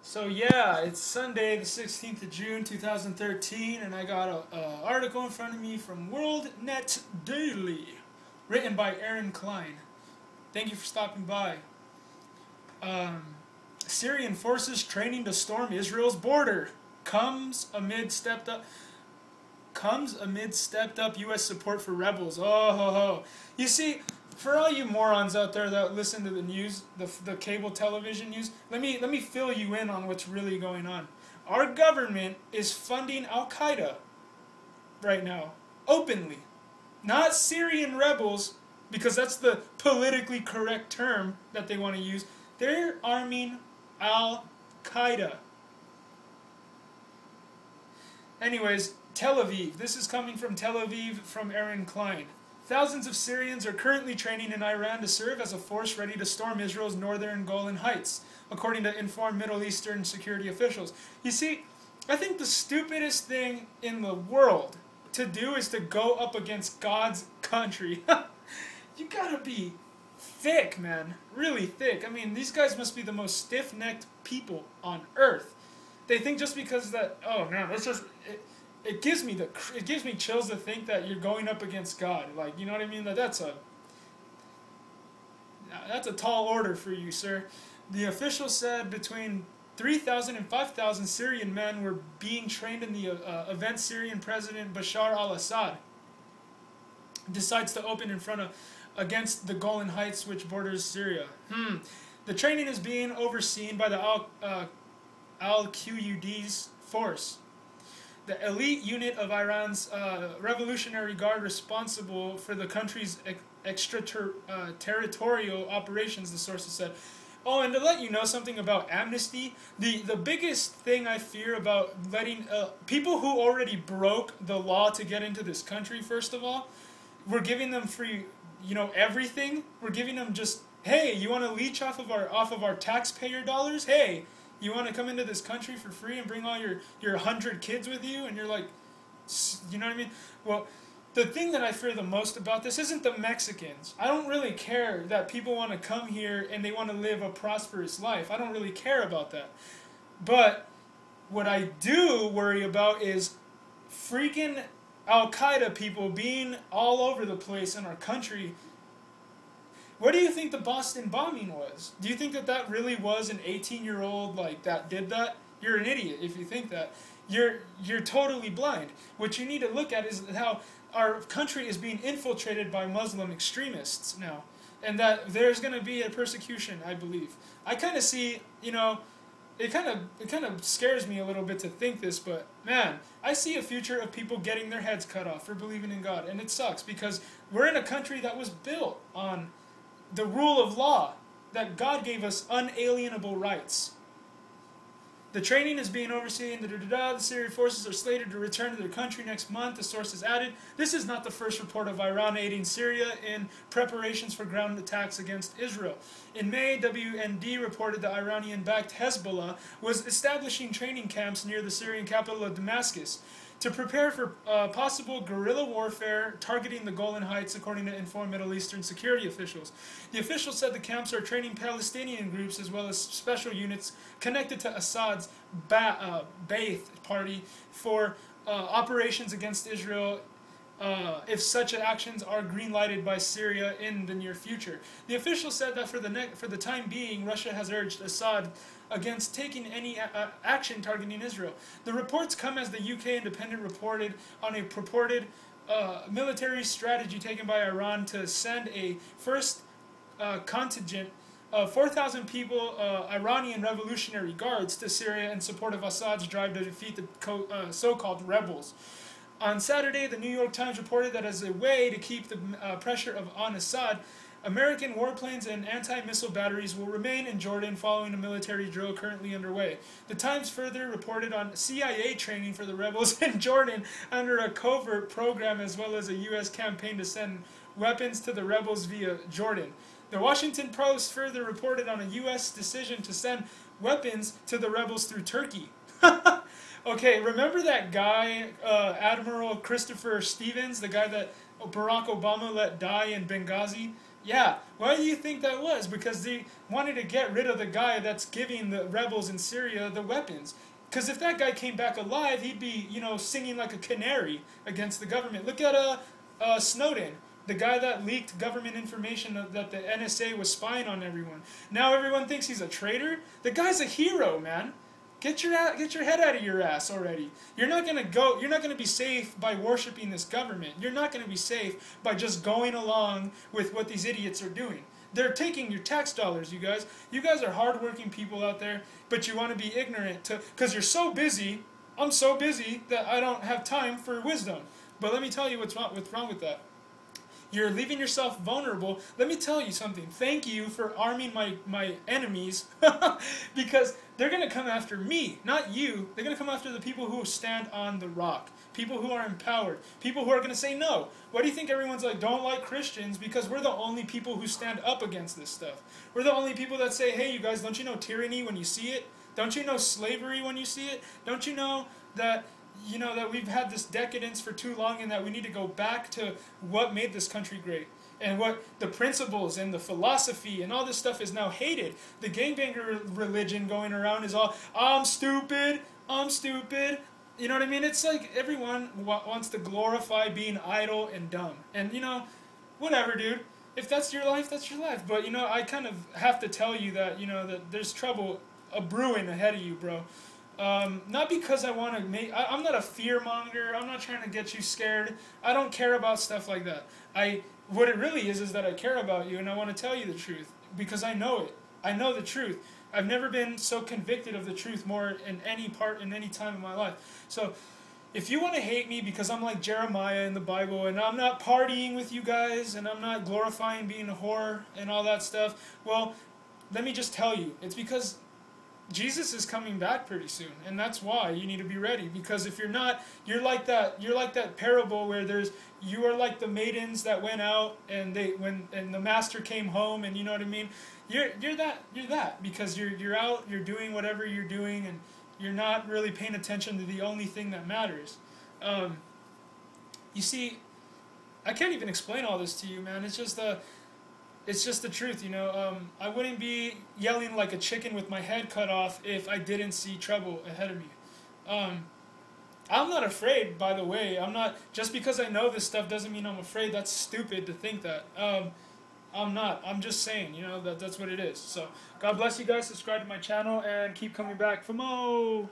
So yeah, it's Sunday, the 16th of June, 2013, and I got an article in front of me from World Net Daily, written by Aaron Klein. Thank you for stopping by. Syrian forces training to storm Israel's border comes amid stepped up U.S. support for rebels. Oh ho ho! You see, for all you morons out there that listen to the news, the cable television news, let me fill you in on what's really going on. Our government is funding Qaida right now, openly. Not Syrian rebels, because that's the politically correct term that they want to use. They're arming Qaida. Anyways, Tel Aviv. This is coming from Tel Aviv from Aaron Klein. Thousands of Syrians are currently training in Iran to serve as a force ready to storm Israel's northern Golan Heights, according to informed Middle Eastern security officials. You see, I think the stupidest thing in the world to do is to go up against God's country. You gotta be thick, man. Really thick. I mean, these guys must be the most stiff-necked people on earth. They think just because that, oh man, that's just... It gives me chills to think that you're going up against God. Like, you know what I mean? That's a tall order for you, sir. The official said between 3,000 and 5,000 Syrian men were being trained in the event Syrian President Bashar al-Assad decides to open in front of against the Golan Heights, which borders Syria. The training is being overseen by the Al-Qud's force, the elite unit of Iran's Revolutionary Guard responsible for the country's extraterritorial operations, the sources said. Oh, and to let you know something about amnesty, the biggest thing I fear about letting people who already broke the law to get into this country, first of all, we're giving them free, everything. We're giving them just, hey, you want to leech off of our taxpayer dollars? Hey, you want to come into this country for free and bring all your 100 kids with you? And you're like, you know what I mean? Well, the thing that I fear the most about this isn't the Mexicans. I don't really care that people want to come here and they want to live a prosperous life. I don't really care about that. But what I do worry about is freaking Al-Qaeda people being all over the place in our country. What do you think the Boston bombing was? Do you think that really was an 18-year-old that did that? You're an idiot if you think that. You're totally blind. What you need to look at is how our country is being infiltrated by Muslim extremists now, and that there's going to be a persecution, I believe. I kind of see, it kind of scares me a little bit to think this, but man, I see a future of people getting their heads cut off for believing in God, and it sucks because we're in a country that was built on the rule of law, that God gave us unalienable rights. The training is being overseen. The Syrian forces are slated to return to their country next month, the sources added. This is not the first report of Iran aiding Syria in preparations for ground attacks against Israel. In May, WND reported that Iranian-backed Hezbollah was establishing training camps near the Syrian capital of Damascus to prepare for possible guerrilla warfare targeting the Golan Heights, according to informed Middle Eastern security officials. The officials said the camps are training Palestinian groups as well as special units connected to Assad's Ba'ath Party for operations against Israel if such actions are green-lighted by Syria in the near future. The official said that for the time being, Russia has urged Assad against taking any action targeting Israel. The reports come as the UK Independent reported on a purported military strategy taken by Iran to send a first contingent of 4,000 people, Iranian Revolutionary Guards, to Syria in support of Assad's drive to defeat the so-called rebels. On Saturday, the New York Times reported that as a way to keep the pressure on Assad, American warplanes and anti-missile batteries will remain in Jordan following a military drill currently underway. The Times further reported on CIA training for the rebels in Jordan under a covert program, as well as a U.S. campaign to send weapons to the rebels via Jordan. The Washington Post further reported on a U.S. decision to send weapons to the rebels through Turkey. Okay, remember that guy, Admiral Christopher Stevens, the guy that Barack Obama let die in Benghazi? Yeah, why do you think that was? Because they wanted to get rid of the guy that's giving the rebels in Syria the weapons. Because if that guy came back alive, he'd be, singing like a canary against the government. Look at Snowden, the guy that leaked government information that the NSA was spying on everyone. Now everyone thinks he's a traitor. The guy's a hero, man. Get your head out of your ass already. You're not gonna be safe by worshiping this government. You're not gonna be safe by just going along with what these idiots are doing. They're taking your tax dollars, you guys. You guys are hardworking people out there, but you want to be ignorant because you're so busy. I'm so busy that I don't have time for wisdom. But let me tell you what's wrong with that. You're leaving yourself vulnerable. Let me tell you something. Thank you for arming my enemies because they're going to come after me, not you. They're going to come after the people who stand on the rock, people who are empowered, people who are going to say no. Why do you think everyone's like, don't like Christians? Because we're the only people who stand up against this stuff. We're the only people that say, hey, you guys, don't you know tyranny when you see it? Don't you know slavery when you see it? Don't you know that that we've had this decadence for too long and that we need to go back to what made this country great and what the principles and the philosophy and all this stuff is now hated. The gangbanger religion going around is all, I'm stupid, I'm stupid. You know what I mean? It's like everyone wants to glorify being idle and dumb. And, whatever, dude. If that's your life, that's your life. But, I kind of have to tell you that, that there's trouble brewing ahead of you, bro. Not because I want to I'm not a fear monger. I'm not trying to get you scared. I don't care about stuff like that. What it really is that I care about you and I want to tell you the truth because I know it. I know the truth. I've never been so convicted of the truth more in any time in my life. So if you want to hate me because I'm like Jeremiah in the Bible and I'm not partying with you guys and I'm not glorifying being a whore and all that stuff, well, let me just tell you, it's because Jesus is coming back pretty soon, and that's why you need to be ready. Because if you're not, you're like that parable where you are like the maidens that went out and the master came home, and you know what I mean. You're that because you're out, you're doing whatever you're doing, and you're not really paying attention to the only thing that matters. You see, I can't even explain all this to you, man. It's just the truth, I wouldn't be yelling like a chicken with my head cut off if I didn't see trouble ahead of me. I'm not afraid, by the way. Just because I know this stuff doesn't mean I'm afraid. That's stupid to think that. I'm not. I'm just saying, that's what it is. So, God bless you guys. Subscribe to my channel and keep coming back for more.